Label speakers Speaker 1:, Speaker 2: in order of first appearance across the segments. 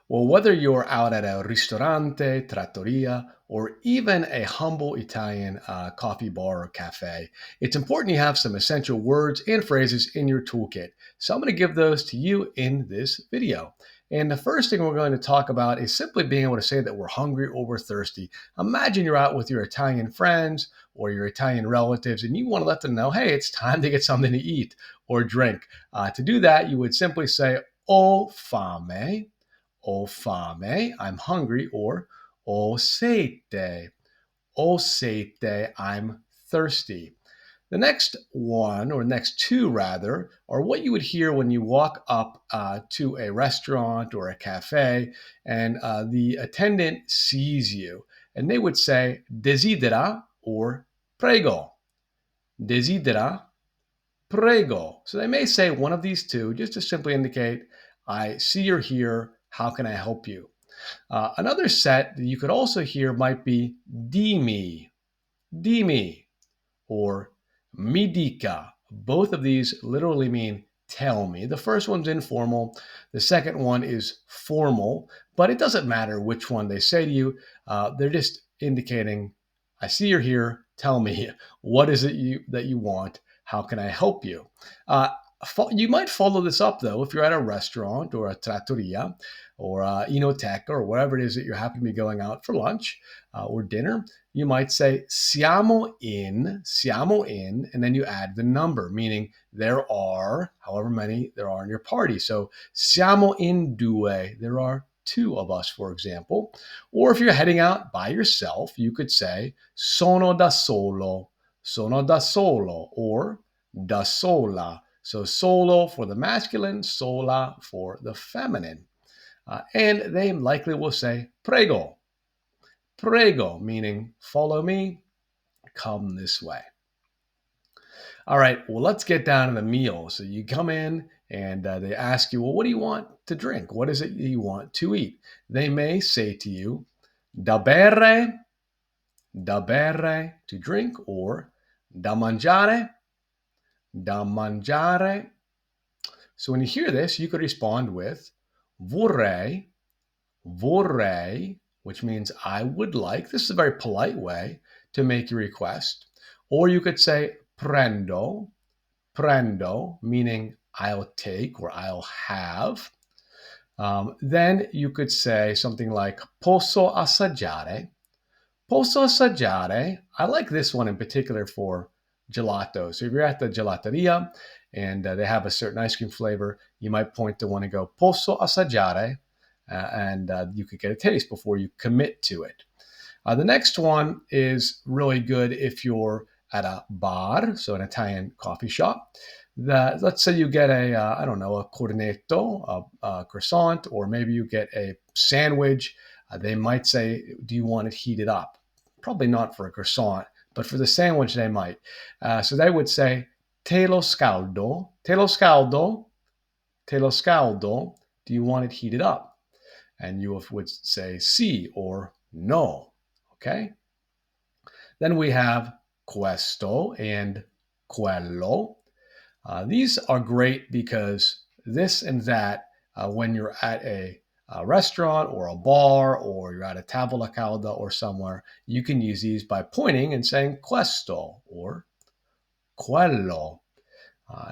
Speaker 1: Well, whether you're out at a ristorante, trattoria, or even a humble Italian coffee bar or cafe, it's important you have some essential words and phrases in your toolkit. So I'm going to give those to you in this video. And the first thing we're going to talk about is simply being able to say that we're hungry or we're thirsty. Imagine you're out with your Italian friends or your Italian relatives and you want to let them know, hey, it's time to get something to eat or drink. To do that, you would simply say, ho fame, I'm hungry, or ho sete, I'm thirsty. The next one, or next two rather, are what you would hear when you walk up to a restaurant or a cafe and the attendant sees you. And they would say, desidera or prego. Desidera, prego. So they may say one of these two just to simply indicate, I see you're here. How can I help you? Another set that you could also hear might be dimmi, or mi dica. Both of these literally mean tell me. The first one's informal. The second one is formal, but it doesn't matter which one they say to you. They're just indicating, I see you're here. Tell me, what is it that you want? How can I help you? You might follow this up, though, if you're at a restaurant or a trattoria or a enoteca or wherever it is that you happen to be going out for lunch or dinner. You might say siamo in, and then you add the number, meaning there are however many there are in your party. So siamo in due, there are two of us, for example. Or if you're heading out by yourself, you could say sono da solo, or da sola. So solo for the masculine, sola for the feminine. And they likely will say prego, meaning follow me, come this way. All right, well, let's get down to the meal. So you come in and they ask you, well, what do you want to drink? What is it you want to eat? They may say to you, da bere, to drink, or da mangiare. So when you hear this, you could respond with vorrei, which means I would like. This is a very polite way to make your request. Or you could say prendo, meaning I'll take or I'll have. Then you could say something like posso assaggiare. Posso assaggiare. I like this one in particular for gelato. So if you're at the gelateria and they have a certain ice cream flavor, you might point to one and go posso assaggiare, and you could get a taste before you commit to it. The next one is really good if you're at a bar, so an Italian coffee shop. Let's say you get a cornetto, a croissant, or maybe you get a sandwich. They might say, do you want it heated up? Probably not for a croissant, but for the sandwich they might. So they would say, te lo scaldo, do you want it heated up? And you would say sì or no, okay? Then we have questo and quello. These are great because this and that, when you're at a restaurant or a bar or you're at a tavola calda or somewhere, you can use these by pointing and saying questo or quello.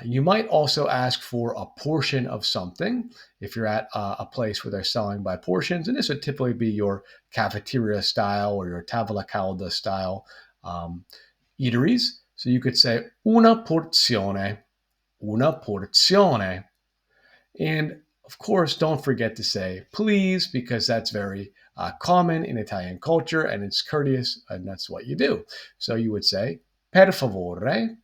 Speaker 1: You might also ask for a portion of something if you're at a place where they're selling by portions. And this would typically be your cafeteria style or your tavola calda style eateries. So you could say una porzione. And of course, don't forget to say please, because that's very common in Italian culture and it's courteous and that's what you do. So you would say per favore.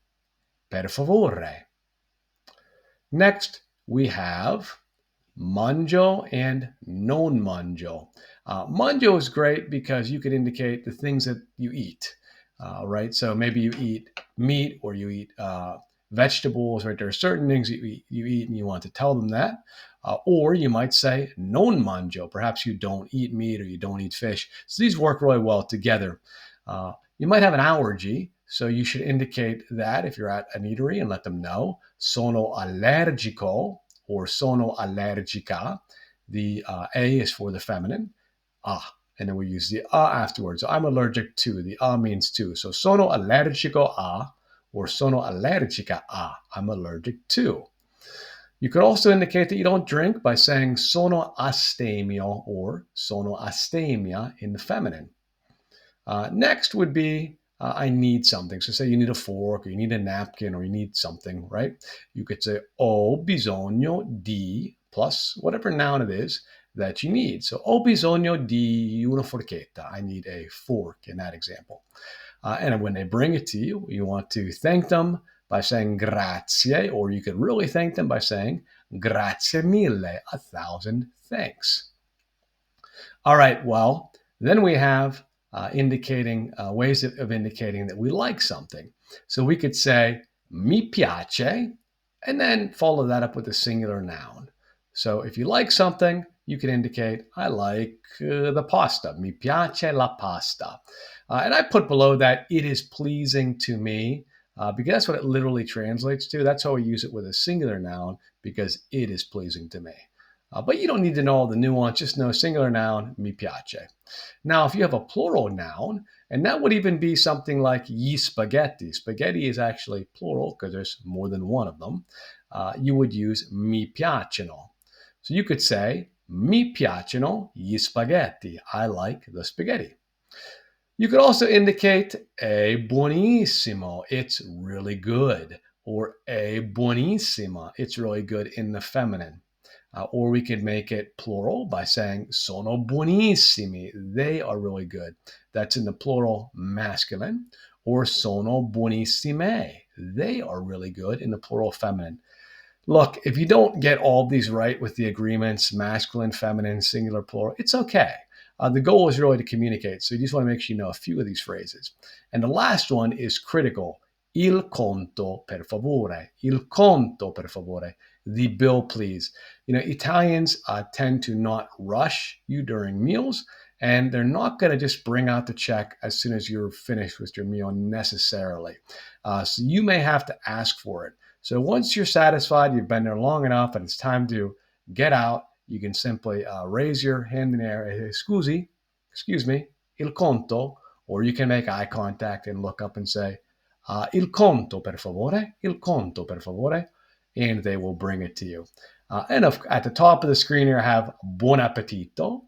Speaker 1: Next, we have mangio and non mangio. Mangio is great because you could indicate the things that you eat, right? So maybe you eat meat or you eat vegetables, right? There are certain things you eat and you want to tell them that. Or you might say non mangio. Perhaps you don't eat meat or you don't eat fish. So these work really well together. You might have an allergy, so you should indicate that if you're at an eatery and let them know sono allergico or sono allergica. The A is for the feminine, and then we use the afterwards. So I'm allergic to. The means to. So sono allergico a, or sono allergica a. I'm allergic to. You could also indicate that you don't drink by saying sono astemio or sono astemia in the feminine. Next would be I need something. So say you need a fork, or you need a napkin, or you need something, right? You could say ho bisogno di plus whatever noun it is that you need. So ho bisogno di una forchetta. I need a fork in that example. And when they bring it to you, you want to thank them by saying grazie, or you could really thank them by saying grazie mille, 1,000 thanks. All right, well, then we have indicating ways of indicating that we like something. So we could say mi piace, and then follow that up with a singular noun. So if you like something, you can indicate I like the pasta. Mi piace la pasta. And I put below that it is pleasing to me, because that's what it literally translates to. That's how we use it with a singular noun, because it is pleasing to me. But you don't need to know all the nuance, just know singular noun, mi piace. Now, if you have a plural noun, and that would even be something like gli spaghetti. Spaghetti is actually plural because there's more than one of them. You would use mi piacciono. So you could say mi piacciono gli spaghetti. I like the spaghetti. You could also indicate è buonissimo. It's really good. Or è buonissima. It's really good in the feminine. Or we could make it plural by saying sono buonissimi. They are really good. That's in the plural masculine. Or sono buonissime. They are really good in the plural feminine. Look, if you don't get all of these right with the agreements, masculine, feminine, singular, plural, it's okay. The goal is really to communicate. So you just want to make sure you know a few of these phrases. And the last one is critical. Il conto, per favore. Il conto, per favore. The bill, please. You know, Italians tend to not rush you during meals, and they're not going to just bring out the check as soon as you're finished with your meal necessarily. So you may have to ask for it. So once you're satisfied, you've been there long enough, and it's time to get out, you can simply raise your hand in the air, scusi, excuse me, il conto, or you can make eye contact and look up and say, il conto per favore, il conto per favore, and they will bring it to you. And at the top of the screen here, I have buon appetito,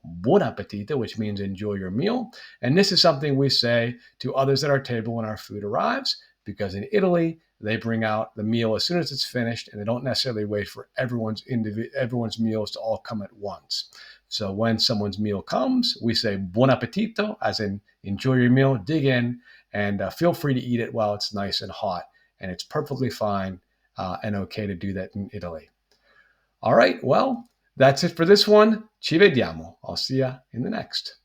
Speaker 1: which means enjoy your meal. And this is something we say to others at our table when our food arrives, because in Italy, they bring out the meal as soon as it's finished, and they don't necessarily wait for everyone's meals to all come at once. So when someone's meal comes, we say buon appetito, as in enjoy your meal, dig in, and feel free to eat it while it's nice and hot. And it's perfectly fine and okay to do that in Italy. All right, well, that's it for this one. Ci vediamo. I'll see you in the next.